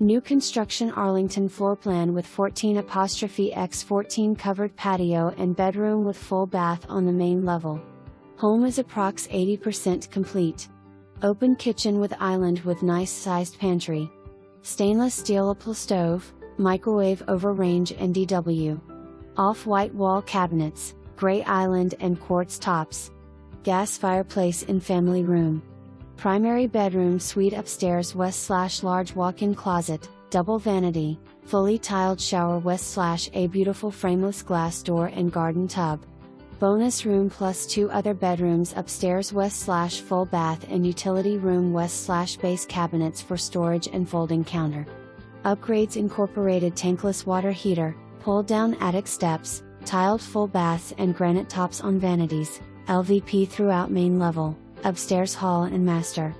New construction Arlington floor plan with 14x14 covered patio and bedroom with full bath on the main level. Home is approx 80% complete. Open kitchen with island with nice sized pantry. Stainless steel apple stove, microwave over range and DW. Off-white wall cabinets, gray island and quartz tops. Gas fireplace in family room. Primary bedroom suite upstairs west/large walk-in closet, double vanity, fully tiled shower west/a beautiful frameless glass door and garden tub. Bonus room plus 2 other bedrooms upstairs west/full bath and utility room west/base cabinets for storage and folding counter. Upgrades incorporated tankless water heater, pull-down attic steps, tiled full baths and granite tops on vanities, LVP throughout main level, upstairs hall and master.